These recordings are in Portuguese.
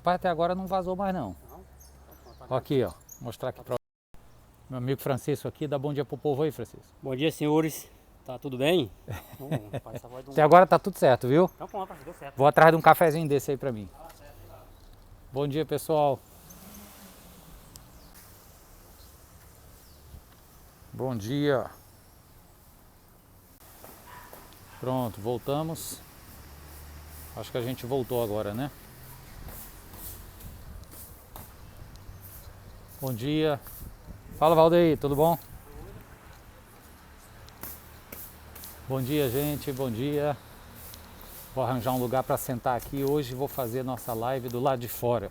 Pai, até agora não vazou mais não. Ó aqui, ó. Mostrar aqui para meu amigo Francisco aqui. Dá bom dia pro povo aí, Francisco. Bom dia, senhores. Tá tudo bem? Até agora tá tudo certo, viu? Então pronto, deu certo. Vou atrás de um cafezinho desse aí pra mim. Bom dia, pessoal. Bom dia. Pronto, voltamos. Acho que a gente voltou agora, né? Bom dia. Fala, Valdeir, tudo bom? Bom dia, gente, bom dia. Vou arranjar um lugar para sentar aqui. Hoje vou fazer nossa live do lado de fora.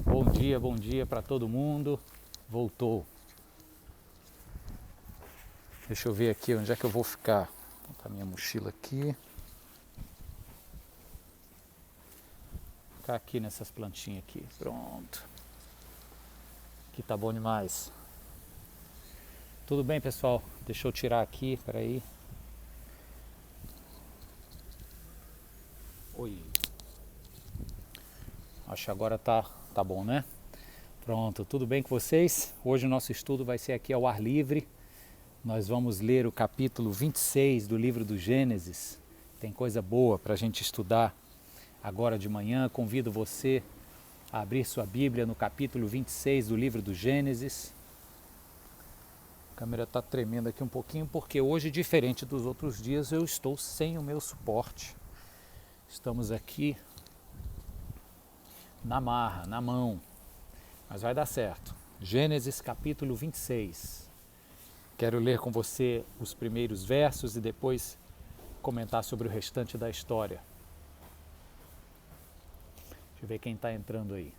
Bom dia para todo mundo. Voltou. Deixa eu ver aqui onde é que eu vou ficar. Vou botar minha mochila aqui. Vou ficar aqui nessas plantinhas aqui. Pronto. Aqui tá bom demais. Tudo bem, pessoal? Deixa eu tirar aqui, peraí. Oi. Acho que agora tá bom, né? Pronto, tudo bem com vocês? Hoje o nosso estudo vai ser aqui ao ar livre. Nós vamos ler o capítulo 26 do livro do Gênesis. Tem coisa boa para a gente estudar agora de manhã. Convido você a abrir sua Bíblia no capítulo 26 do livro do Gênesis. A câmera está tremendo aqui um pouquinho porque hoje, diferente dos outros dias, eu estou sem o meu suporte. Estamos aqui na marra, na mão, mas vai dar certo. Gênesis capítulo 26. Quero ler com você os primeiros versos e depois comentar sobre o restante da história. Deixa eu ver quem está entrando aí.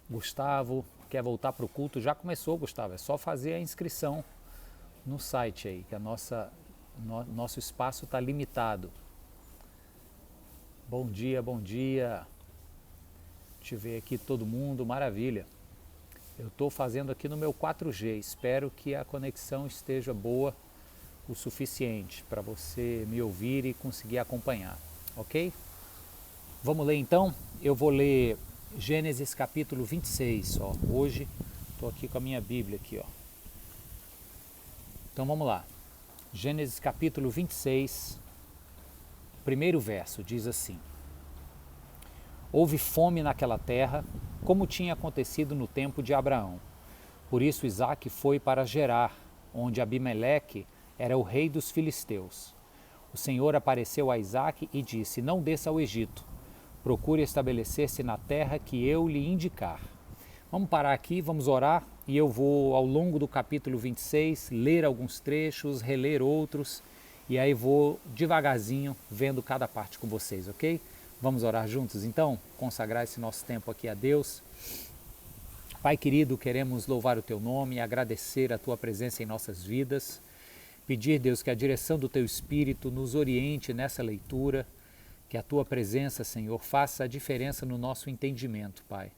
Gustavo, quer voltar para o culto? Já começou, Gustavo, é só fazer a inscrição no site aí, que nosso espaço está limitado. Bom dia, bom dia. Deixa eu ver aqui todo mundo, maravilha. Eu estou fazendo aqui no meu 4G, espero que a conexão esteja boa o suficiente para você me ouvir e conseguir acompanhar, ok? Vamos ler então? Eu vou ler Gênesis capítulo 26, ó. Hoje estou aqui com a minha Bíblia aqui, ó. Então vamos lá. Gênesis capítulo 26, primeiro verso, diz assim: Houve fome naquela terra, como tinha acontecido no tempo de Abraão. Por isso Isaque foi para Gerar, onde Abimeleque era o rei dos filisteus. O Senhor apareceu a Isaque e disse: Não desça ao Egito, procure estabelecer-se na terra que eu lhe indicar. Vamos parar aqui, vamos orar e eu vou ao longo do capítulo 26 ler alguns trechos, reler outros e aí vou devagarzinho vendo cada parte com vocês, ok? Vamos orar juntos então? Consagrar esse nosso tempo aqui a Deus. Pai querido, queremos louvar o Teu nome e agradecer a Tua presença em nossas vidas. Pedir, Deus, que a direção do Teu Espírito nos oriente nessa leitura, que a Tua presença, Senhor, faça a diferença no nosso entendimento, Pai.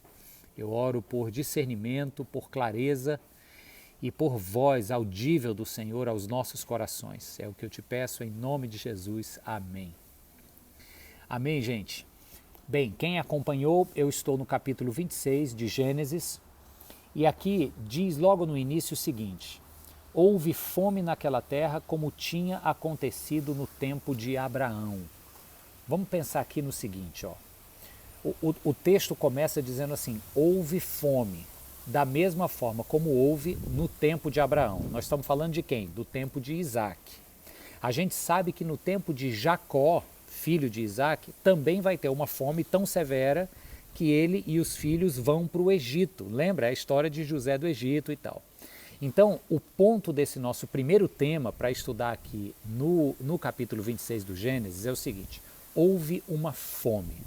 Eu oro por discernimento, por clareza e por voz audível do Senhor aos nossos corações. É o que eu te peço em nome de Jesus. Amém. Amém, gente? Bem, quem acompanhou, eu estou no capítulo 26 de Gênesis e aqui diz logo no início o seguinte: houve fome naquela terra como tinha acontecido no tempo de Abraão. Vamos pensar aqui no seguinte, ó. O texto começa dizendo assim: houve fome, da mesma forma como houve no tempo de Abraão. Nós estamos falando de quem? Do tempo de Isaac. A gente sabe que no tempo de Jacó, filho de Isaac, também vai ter uma fome tão severa que ele e os filhos vão para o Egito. Lembra a história de José do Egito e tal. Então, o ponto desse nosso primeiro tema para estudar aqui no capítulo 26 do Gênesis é o seguinte: houve uma fome.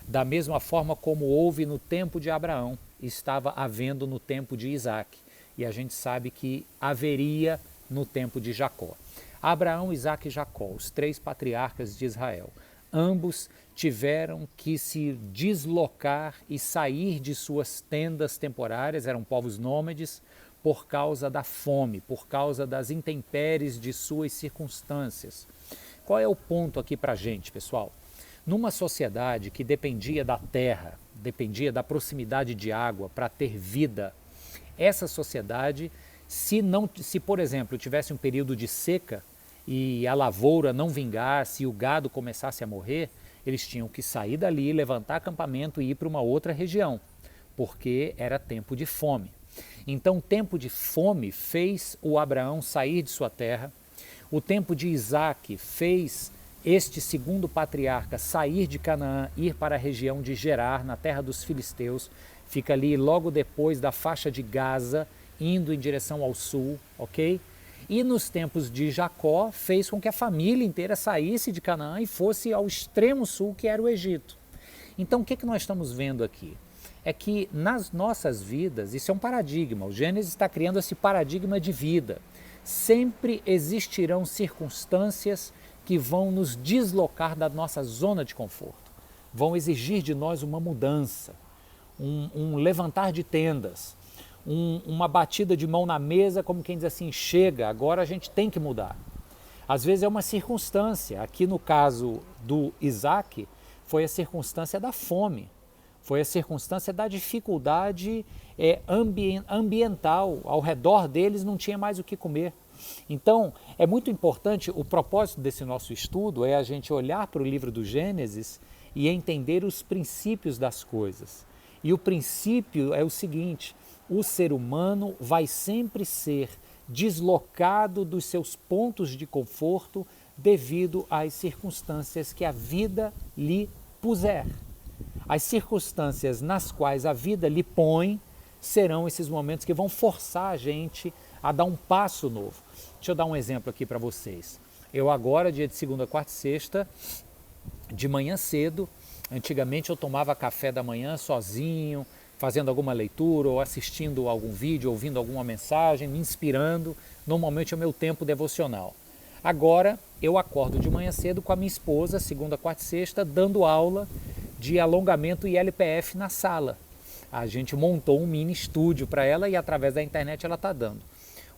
Da mesma forma como houve no tempo de Abraão, estava havendo no tempo de Isaac. E a gente sabe que haveria no tempo de Jacó. Abraão, Isaac e Jacó, os três patriarcas de Israel, ambos tiveram que se deslocar e sair de suas tendas temporárias, eram povos nômades, por causa da fome, por causa das intempéries de suas circunstâncias. Qual é o ponto aqui para a gente, pessoal? Numa sociedade que dependia da terra, dependia da proximidade de água para ter vida, essa sociedade, se por exemplo tivesse um período de seca e a lavoura não vingasse e o gado começasse a morrer, eles tinham que sair dali, levantar acampamento e ir para uma outra região, porque era tempo de fome. Então o tempo de fome fez o Abraão sair de sua terra, o tempo de Isaac fez este segundo patriarca sair de Canaã, ir para a região de Gerar, na terra dos filisteus, fica ali logo depois da faixa de Gaza, indo em direção ao sul, ok? E nos tempos de Jacó, fez com que a família inteira saísse de Canaã e fosse ao extremo sul, que era o Egito. Então o que nós estamos vendo aqui? É que nas nossas vidas, isso é um paradigma, o Gênesis está criando esse paradigma de vida. Sempre existirão circunstâncias que vão nos deslocar da nossa zona de conforto, vão exigir de nós uma mudança, um levantar de tendas, uma batida de mão na mesa, como quem diz assim, chega, agora a gente tem que mudar. Às vezes é uma circunstância, aqui no caso do Isaac, foi a circunstância da fome, foi a circunstância da dificuldade ambiental, ao redor deles não tinha mais o que comer. Então, é muito importante, o propósito desse nosso estudo é a gente olhar para o livro do Gênesis e entender os princípios das coisas. E o princípio é o seguinte, o ser humano vai sempre ser deslocado dos seus pontos de conforto devido às circunstâncias que a vida lhe puser. As circunstâncias nas quais a vida lhe põe serão esses momentos que vão forçar a gente a dar um passo novo. Deixa eu dar um exemplo aqui para vocês. Eu agora, dia de segunda, quarta e sexta, de manhã cedo, antigamente eu tomava café da manhã sozinho, fazendo alguma leitura ou assistindo algum vídeo, ouvindo alguma mensagem, me inspirando. Normalmente é o meu tempo devocional. Agora eu acordo de manhã cedo com a minha esposa, segunda, quarta e sexta, dando aula de alongamento e LPF na sala. A gente montou um mini estúdio para ela e através da internet ela está dando.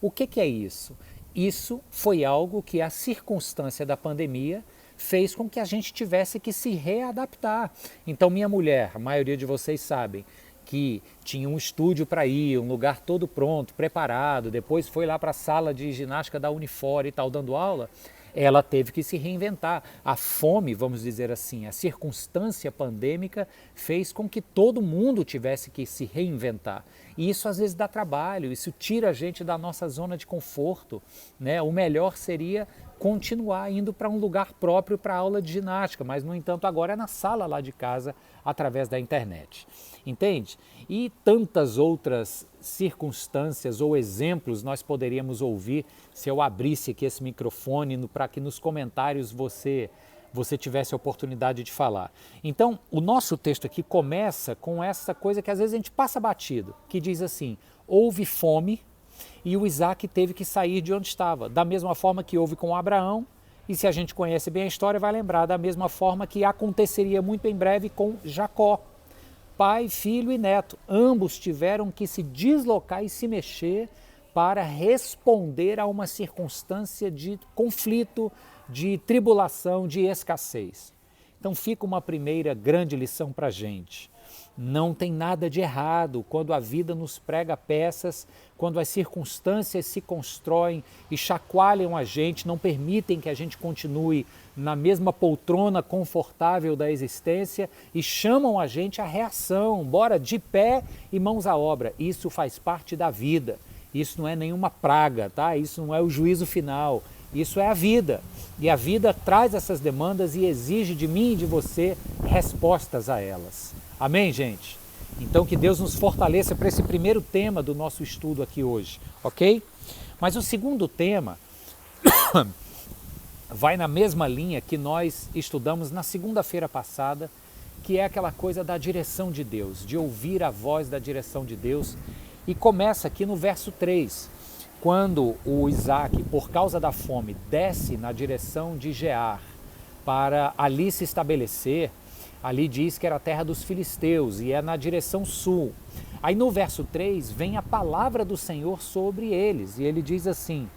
O que é isso? Isso foi algo que a circunstância da pandemia fez com que a gente tivesse que se readaptar. Então minha mulher, a maioria de vocês sabem, que tinha um estúdio para ir, um lugar todo pronto, preparado, depois foi lá para a sala de ginástica da Unifor e tal, dando aula, ela teve que se reinventar. A fome, vamos dizer assim, a circunstância pandêmica fez com que todo mundo tivesse que se reinventar. E isso às vezes dá trabalho, isso tira a gente da nossa zona de conforto, né? O melhor seria continuar indo para um lugar próprio para aula de ginástica, mas no entanto agora é na sala lá de casa, através da internet. Entende? E tantas outras circunstâncias ou exemplos nós poderíamos ouvir se eu abrisse aqui esse microfone para que nos comentários você tivesse a oportunidade de falar. Então, o nosso texto aqui começa com essa coisa que às vezes a gente passa batido, que diz assim, houve fome e o Isaac teve que sair de onde estava, da mesma forma que houve com Abraão, e se a gente conhece bem a história vai lembrar da mesma forma que aconteceria muito em breve com Jacó. Pai, filho e neto, ambos tiveram que se deslocar e se mexer para responder a uma circunstância de conflito, de tribulação, de escassez. Então fica uma primeira grande lição para a gente. Não tem nada de errado quando a vida nos prega peças, quando as circunstâncias se constroem e chacoalham a gente, não permitem que a gente continue na mesma poltrona confortável da existência e chamam a gente à reação, bora de pé e mãos à obra. Isso faz parte da vida, isso não é nenhuma praga, tá? Isso não é o juízo final, isso é a vida. E a vida traz essas demandas e exige de mim e de você respostas a elas. Amém, gente? Então que Deus nos fortaleça para esse primeiro tema do nosso estudo aqui hoje, ok? Mas o segundo tema vai na mesma linha que nós estudamos na segunda-feira passada, que é aquela coisa da direção de Deus, de ouvir a voz da direção de Deus. E começa aqui no verso 3, quando o Isaac, por causa da fome, desce na direção de Gerar para ali se estabelecer. Ali diz que era a terra dos filisteus e é na direção sul. Aí no verso 3 vem a palavra do Senhor sobre eles e ele diz assim,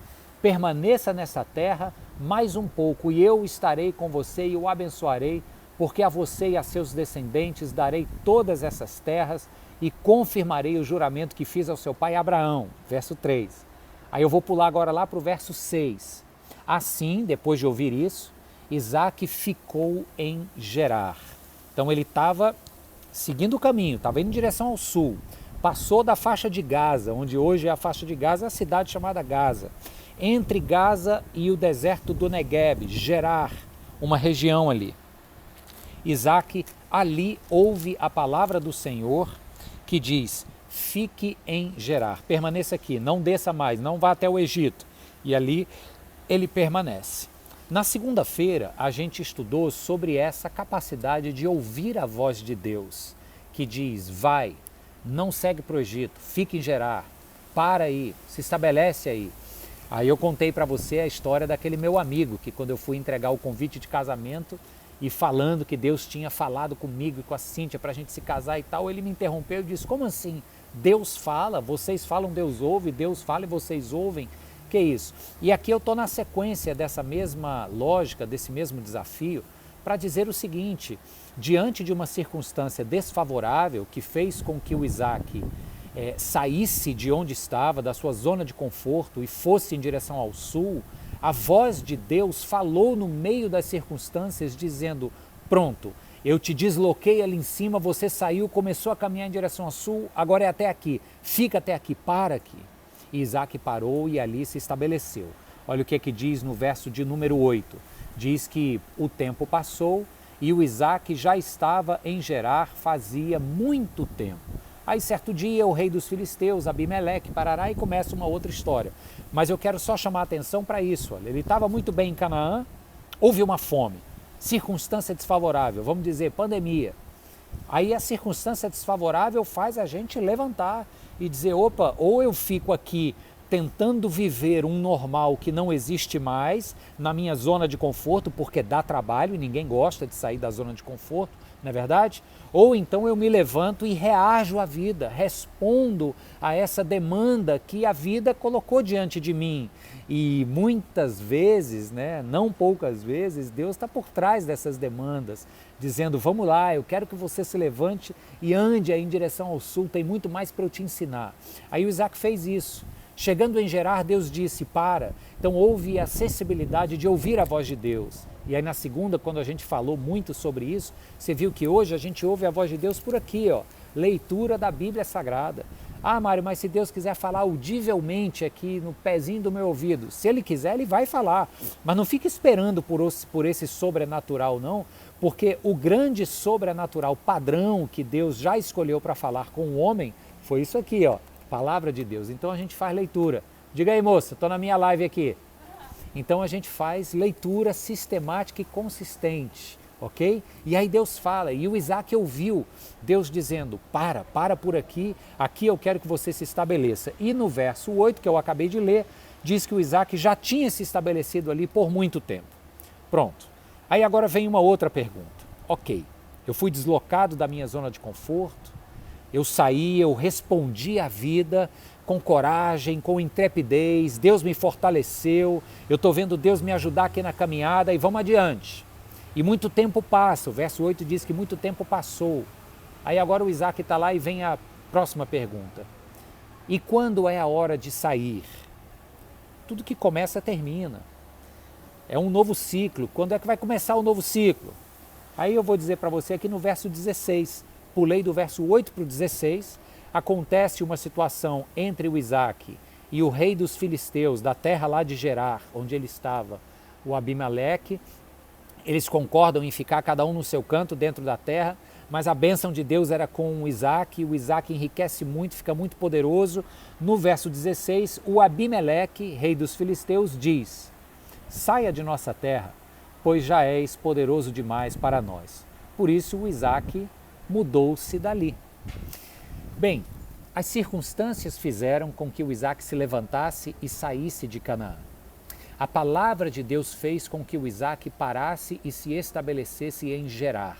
permaneça nessa terra mais um pouco e eu estarei com você e o abençoarei, porque a você e a seus descendentes darei todas essas terras e confirmarei o juramento que fiz ao seu pai Abraão. Verso 3. Aí eu vou pular agora lá para o verso 6. Assim, depois de ouvir isso, Isaque ficou em Gerar. Então ele estava seguindo o caminho, estava indo em direção ao sul. Passou da faixa de Gaza, onde hoje é a faixa de Gaza, a cidade chamada Gaza. Entre Gaza e o deserto do Negueb, Gerar, uma região ali. Isaque ali ouve a palavra do Senhor que diz: fique em Gerar, permaneça aqui, não desça mais, não vá até o Egito. E ali ele permanece. Na segunda-feira a gente estudou sobre essa capacidade de ouvir a voz de Deus, que diz: vai, não segue para o Egito, fique em Gerar, para aí, se estabelece aí. Aí eu contei para você a história daquele meu amigo, que quando eu fui entregar o convite de casamento e falando que Deus tinha falado comigo e com a Cíntia para a gente se casar e tal, ele me interrompeu e disse: como assim? Deus fala, vocês falam, Deus ouve, Deus fala e vocês ouvem? Que isso? E aqui eu estou na sequência dessa mesma lógica, desse mesmo desafio, para dizer o seguinte: diante de uma circunstância desfavorável que fez com que o Isaque saísse de onde estava, da sua zona de conforto e fosse em direção ao sul, a voz de Deus falou no meio das circunstâncias dizendo: pronto, eu te desloquei ali em cima, você saiu, começou a caminhar em direção ao sul, agora é até aqui, fica até aqui, para aqui. E Isaque parou e ali se estabeleceu. Olha o que é que diz no verso de número 8. Diz que o tempo passou e o Isaque já estava em Gerar fazia muito tempo. Aí certo dia o rei dos filisteus, Abimeleque, parará e começa uma outra história. Mas eu quero só chamar a atenção para isso. Olha, ele estava muito bem em Canaã, houve uma fome, circunstância desfavorável, vamos dizer pandemia. Aí a circunstância desfavorável faz a gente levantar e dizer: opa, ou eu fico aqui tentando viver um normal que não existe mais na minha zona de conforto, porque dá trabalho e ninguém gosta de sair da zona de conforto, não é verdade? Ou então eu me levanto e reajo à vida, respondo a essa demanda que a vida colocou diante de mim. E muitas vezes, não poucas vezes, Deus está por trás dessas demandas, dizendo: vamos lá, eu quero que você se levante e ande aí em direção ao sul, tem muito mais para eu te ensinar. Aí o Isaque fez isso. Chegando em Gerar, Deus disse: para. Então houve a sensibilidade de ouvir a voz de Deus. E aí na segunda, quando a gente falou muito sobre isso, você viu que hoje a gente ouve a voz de Deus por aqui, ó, leitura da Bíblia Sagrada. Ah, Mário, mas se Deus quiser falar audivelmente aqui no pezinho do meu ouvido, se Ele quiser, Ele vai falar. Mas não fique esperando por esse sobrenatural, não, porque o grande sobrenatural padrão que Deus já escolheu para falar com o homem foi isso aqui, ó, palavra de Deus. Então a gente faz leitura. Diga aí, moça, estou na minha live aqui. Então a gente faz leitura sistemática e consistente, ok? E aí Deus fala, e o Isaque ouviu Deus dizendo: para por aqui, aqui eu quero que você se estabeleça. E no verso 8, que eu acabei de ler, diz que o Isaque já tinha se estabelecido ali por muito tempo. Pronto. Aí agora vem uma outra pergunta. Ok, eu fui deslocado da minha zona de conforto, eu saí, eu respondi à vida com coragem, com intrepidez, Deus me fortaleceu, eu estou vendo Deus me ajudar aqui na caminhada e vamos adiante. E muito tempo passa, o verso 8 diz que muito tempo passou. Aí agora o Isaque está lá e vem a próxima pergunta. E quando é a hora de sair? Tudo que começa termina. É um novo ciclo. Quando é que vai começar o novo ciclo? Aí eu vou dizer para você aqui no verso 16, pulei do verso 8 para o 16, acontece uma situação entre o Isaque e o rei dos filisteus, da terra lá de Gerar, onde ele estava, o Abimeleque. Eles concordam em ficar cada um no seu canto dentro da terra, mas a bênção de Deus era com o Isaque enriquece muito, fica muito poderoso. No verso 16, o Abimeleque, rei dos filisteus, diz: saia de nossa terra, pois já és poderoso demais para nós. Por isso o Isaque mudou-se dali. Bem, as circunstâncias fizeram com que o Isaque se levantasse e saísse de Canaã. A palavra de Deus fez com que o Isaque parasse e se estabelecesse em Gerar.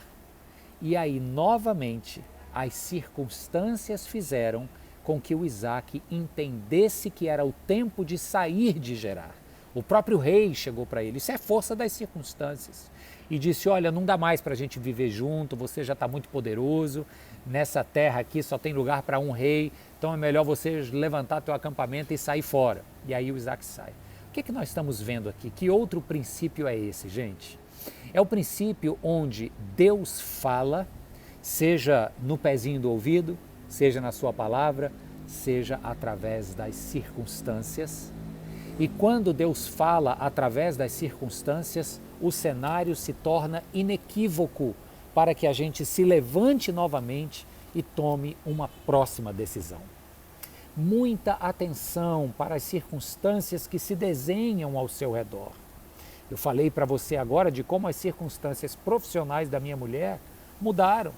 E aí, novamente, as circunstâncias fizeram com que o Isaque entendesse que era o tempo de sair de Gerar. O próprio rei chegou para ele. Isso é força das circunstâncias. e disse, olha, não dá mais para a gente viver junto, você já está muito poderoso, nessa terra aqui só tem lugar para um rei, então é melhor você levantar teu acampamento e sair fora. E aí o Isaac sai. O que nós estamos vendo aqui? Que outro princípio é esse, gente? É o princípio onde Deus fala, seja no pezinho do ouvido, seja na sua palavra, seja através das circunstâncias. E quando Deus fala através das circunstâncias, o cenário se torna inequívoco para que a gente se levante novamente e tome uma próxima decisão. Muita atenção para as circunstâncias que se desenham ao seu redor. Eu falei para você agora de como as circunstâncias profissionais da minha mulher mudaram.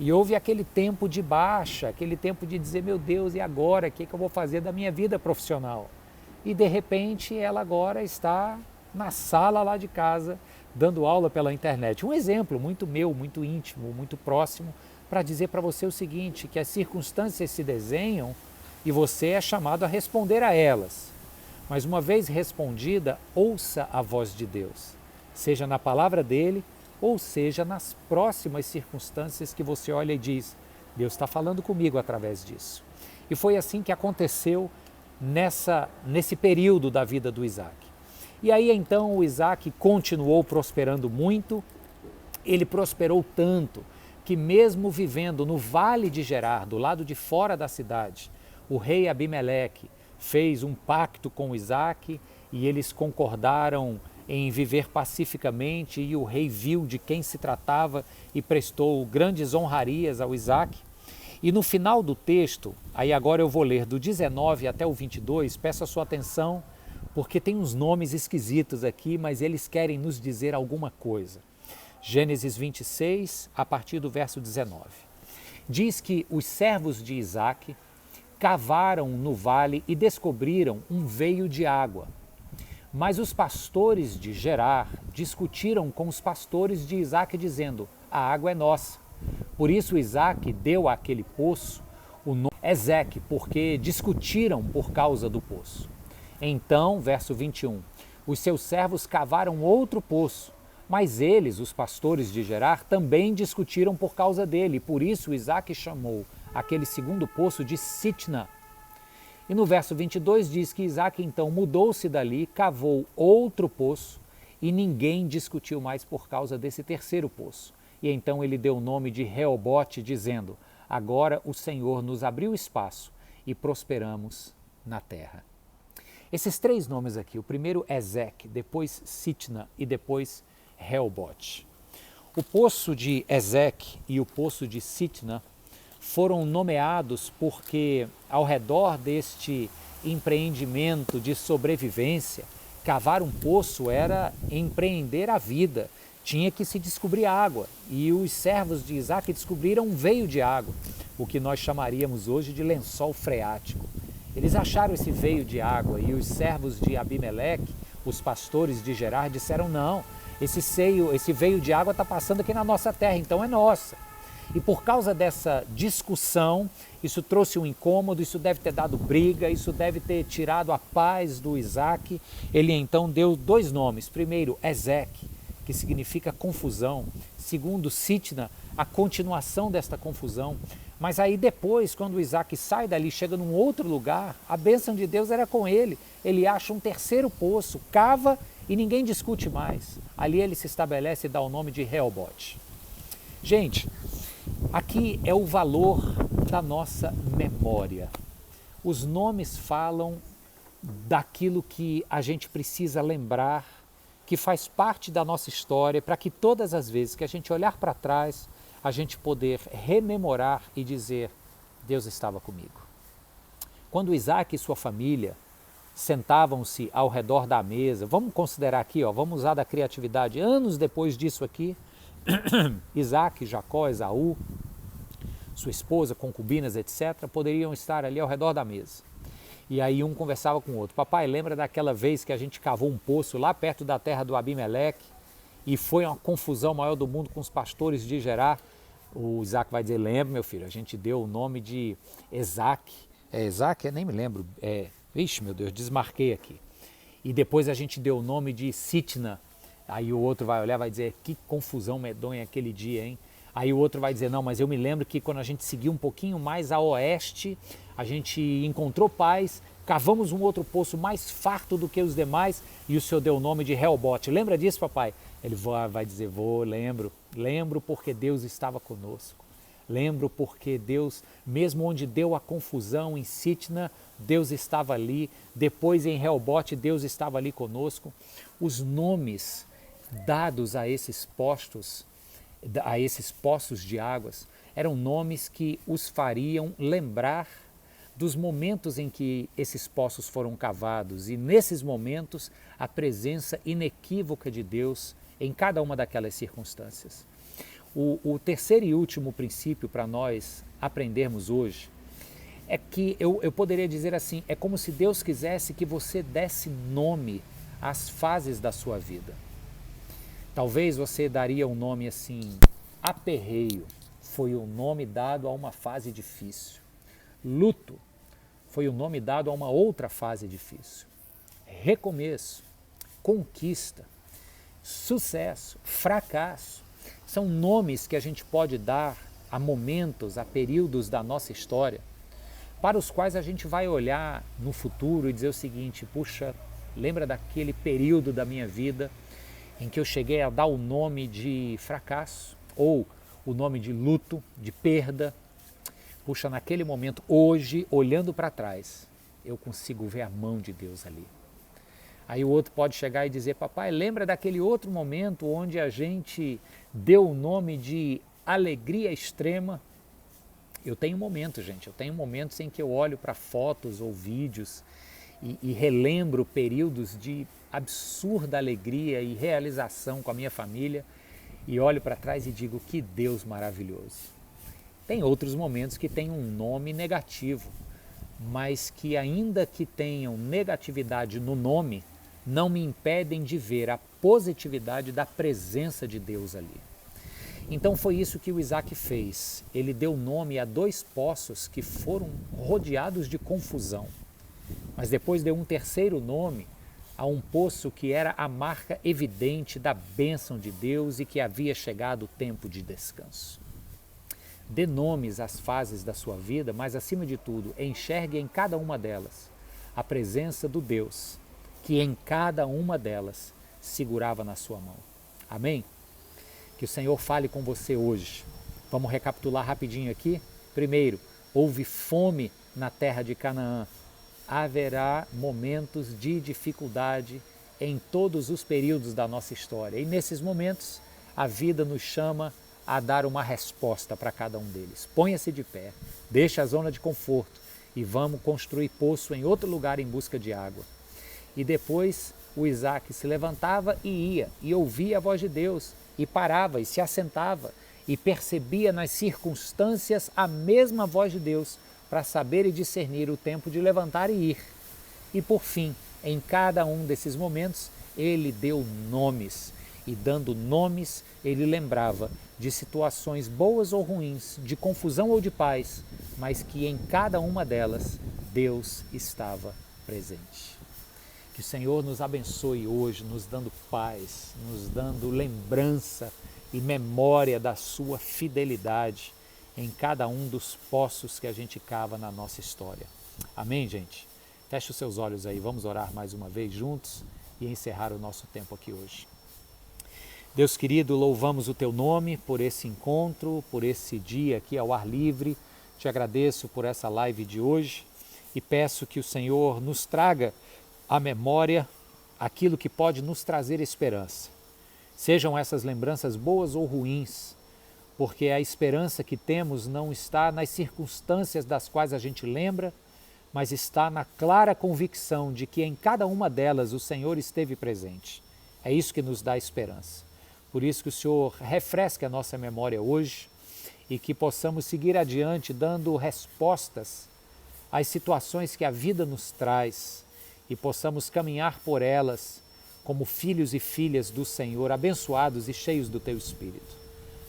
E houve aquele tempo de baixa, aquele tempo de dizer, meu Deus, e agora? O que eu vou fazer da minha vida profissional? E de repente ela agora está na sala lá de casa, dando aula pela internet. Um exemplo muito meu, muito íntimo, muito próximo, para dizer para você o seguinte, que as circunstâncias se desenham e você é chamado a responder a elas. Mas uma vez respondida, ouça a voz de Deus, seja na palavra dele, ou seja nas próximas circunstâncias que você olha e diz, Deus está falando comigo através disso. E foi assim que aconteceu nesse período da vida do Isaac. E aí então o Isaac continuou prosperando muito, ele prosperou tanto que mesmo vivendo no vale de Gerar, do lado de fora da cidade, o rei Abimeleque fez um pacto com Isaac e eles concordaram em viver pacificamente e o rei viu de quem se tratava e prestou grandes honrarias ao Isaac. E no final do texto, aí agora eu vou ler do 19 até o 22, peço a sua atenção, porque tem uns nomes esquisitos aqui, mas eles querem nos dizer alguma coisa. Gênesis 26, a partir do verso 19. Diz que os servos de Isaac cavaram no vale e descobriram um veio de água. Mas os pastores de Gerar discutiram com os pastores de Isaac, dizendo, a água é nossa. Por isso Isaac deu àquele poço o nome Ezeque, porque discutiram por causa do poço. Então, verso 21, os seus servos cavaram outro poço, mas eles, os pastores de Gerar, também discutiram por causa dele. Por isso Isaac chamou aquele segundo poço de Sitna. E no verso 22 diz que Isaac então mudou-se dali, cavou outro poço e ninguém discutiu mais por causa desse terceiro poço. E então ele deu o nome de Reobote, dizendo, agora o Senhor nos abriu espaço e prosperamos na terra. Esses três nomes aqui, o primeiro Ezeque, depois Sitna e depois Reobote. O poço de Ezeque e o poço de Sitna foram nomeados porque ao redor deste empreendimento de sobrevivência, cavar um poço era empreender a vida, tinha que se descobrir água e os servos de Isaac descobriram um veio de água, o que nós chamaríamos hoje de lençol freático. Eles acharam esse veio de água e os servos de Abimeleque, os pastores de Gerar, disseram não, esse veio de água está passando aqui na nossa terra, então é nossa. E por causa dessa discussão, isso trouxe um incômodo, isso deve ter dado briga, isso deve ter tirado a paz do Isaac. Ele então deu dois nomes. Primeiro, Ezeque, que significa confusão. Segundo, Sitna, a continuação desta confusão. Mas aí depois, quando o Isaac sai dali, chega num outro lugar, a bênção de Deus era com ele. Ele acha um terceiro poço, cava e ninguém discute mais. Ali ele se estabelece e dá o nome de Reobote. Gente, aqui é o valor da nossa memória. Os nomes falam daquilo que a gente precisa lembrar, que faz parte da nossa história, para que todas as vezes que a gente olhar para trás, a gente poder rememorar e dizer, Deus estava comigo. Quando Isaac e sua família sentavam-se ao redor da mesa, vamos considerar aqui, vamos usar da criatividade, anos depois disso aqui, Isaac, Jacó, Esaú, sua esposa, concubinas, etc., poderiam estar ali ao redor da mesa. E aí um conversava com o outro. Papai, lembra daquela vez que a gente cavou um poço lá perto da terra do Abimeleque e foi uma confusão maior do mundo com os pastores de Gerar? O Isaac vai dizer, lembra, meu filho, a gente deu o nome de Esaque. É Esaque? Eu nem me lembro. Ixi, meu Deus, desmarquei aqui. E depois a gente deu o nome de Sitna. Aí o outro vai olhar e vai dizer, que confusão medonha aquele dia, hein? Aí o outro vai dizer, não, mas eu me lembro que quando a gente seguiu um pouquinho mais a oeste, a gente encontrou paz, cavamos um outro poço mais farto do que os demais e o Senhor deu o nome de Rehobote. Lembra disso, papai? Ele vai dizer, lembro porque Deus estava conosco. Lembro porque Deus, mesmo onde deu a confusão em Sitna, Deus estava ali. Depois em Rehobote, Deus estava ali conosco. Os nomes dados a esses poços de águas, eram nomes que os fariam lembrar dos momentos em que esses poços foram cavados e nesses momentos a presença inequívoca de Deus em cada uma daquelas circunstâncias. O terceiro e último princípio para nós aprendermos hoje é que eu poderia dizer assim, é como se Deus quisesse que você desse nome às fases da sua vida. Talvez você daria um nome assim, aperreio, foi o nome dado a uma fase difícil. Luto foi o nome dado a uma outra fase difícil. Recomeço, conquista, sucesso, fracasso, são nomes que a gente pode dar a momentos, a períodos da nossa história, para os quais a gente vai olhar no futuro e dizer o seguinte, puxa, lembra daquele período da minha vida em que eu cheguei a dar o nome de fracasso ou o nome de luto, de perda. Puxa, naquele momento, hoje, olhando para trás, eu consigo ver a mão de Deus ali. Aí o outro pode chegar e dizer, papai, lembra daquele outro momento onde a gente deu o nome de alegria extrema? Eu tenho momentos, gente, eu tenho momentos em que eu olho para fotos ou vídeos e relembro períodos de absurda alegria e realização com a minha família e olho para trás e digo, que Deus maravilhoso. Tem outros momentos que têm um nome negativo, mas que ainda que tenham negatividade no nome, não me impedem de ver a positividade da presença de Deus ali. Então foi isso que o Isaac fez. Ele deu nome a 2 poços que foram rodeados de confusão. Mas depois deu um terceiro nome a um poço que era a marca evidente da bênção de Deus e que havia chegado o tempo de descanso. Dê nomes às fases da sua vida, mas acima de tudo, enxergue em cada uma delas a presença do Deus que em cada uma delas segurava na sua mão. Amém? Que o Senhor fale com você hoje. Vamos recapitular rapidinho aqui. Primeiro, houve fome na terra de Canaã. Haverá momentos de dificuldade em todos os períodos da nossa história. E nesses momentos, a vida nos chama a dar uma resposta para cada um deles. Ponha-se de pé, deixe a zona de conforto e vamos construir poço em outro lugar em busca de água. E depois o Isaac se levantava e ia, e ouvia a voz de Deus, e parava e se assentava, e percebia nas circunstâncias a mesma voz de Deus, para saber e discernir o tempo de levantar e ir. E por fim, em cada um desses momentos, ele deu nomes. E dando nomes, ele lembrava de situações boas ou ruins, de confusão ou de paz, mas que em cada uma delas, Deus estava presente. Que o Senhor nos abençoe hoje, nos dando paz, nos dando lembrança e memória da sua fidelidade em cada um dos poços que a gente cava na nossa história. Amém, gente? Feche os seus olhos aí, vamos orar mais uma vez juntos e encerrar o nosso tempo aqui hoje. Deus querido, louvamos o Teu nome por esse encontro, por esse dia aqui ao ar livre. Te agradeço por essa live de hoje e peço que o Senhor nos traga à memória aquilo que pode nos trazer esperança. Sejam essas lembranças boas ou ruins, porque a esperança que temos não está nas circunstâncias das quais a gente lembra, mas está na clara convicção de que em cada uma delas o Senhor esteve presente. É isso que nos dá esperança. Por isso que o Senhor refresque a nossa memória hoje e que possamos seguir adiante dando respostas às situações que a vida nos traz e possamos caminhar por elas como filhos e filhas do Senhor, abençoados e cheios do Teu Espírito.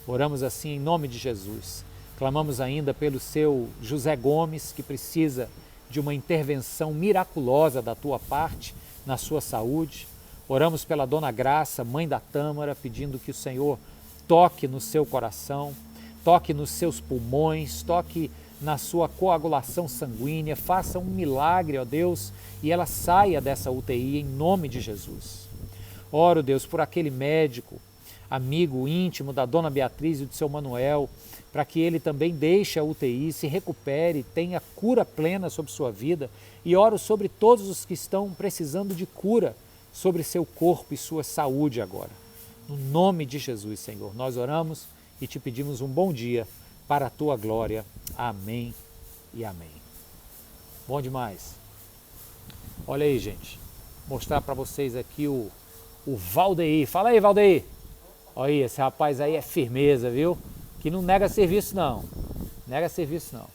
Oramos assim em nome de Jesus. Clamamos ainda pelo seu José Gomes, que precisa de uma intervenção miraculosa da Tua parte na sua saúde. Oramos pela Dona Graça, mãe da Tâmara, pedindo que o Senhor toque no seu coração, toque nos seus pulmões, toque na sua coagulação sanguínea, faça um milagre, ó Deus, e ela saia dessa UTI em nome de Jesus. Oro, Deus, por aquele médico, amigo íntimo da Dona Beatriz e do seu Manuel, para que ele também deixe a UTI, se recupere, tenha cura plena sobre sua vida, e oro sobre todos os que estão precisando de cura sobre seu corpo e sua saúde agora. No nome de Jesus, Senhor, nós oramos e te pedimos um bom dia para a tua glória. Amém e amém. Bom demais. Olha aí, gente, mostrar para vocês aqui o Valdeir. Fala aí, Valdeir. Olha aí, esse rapaz aí é firmeza, viu? Que não nega serviço não, nega serviço não.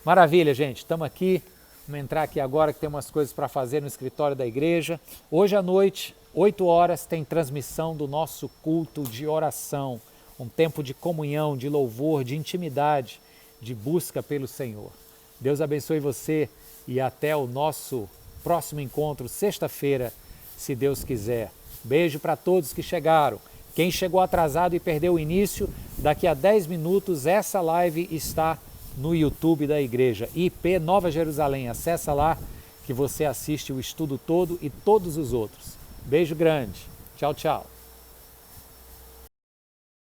Maravilha, gente, estamos aqui, vamos entrar aqui agora que tem umas coisas para fazer no escritório da igreja. Hoje à noite, 8 horas, tem transmissão do nosso culto de oração, um tempo de comunhão, de louvor, de intimidade, de busca pelo Senhor. Deus abençoe você e até o nosso próximo encontro, sexta-feira, se Deus quiser. Beijo para todos que chegaram. Quem chegou atrasado e perdeu o início, daqui a 10 minutos essa live está no YouTube da igreja, IP Nova Jerusalém. Acessa lá que você assiste o estudo todo e todos os outros. Beijo grande. Tchau, tchau.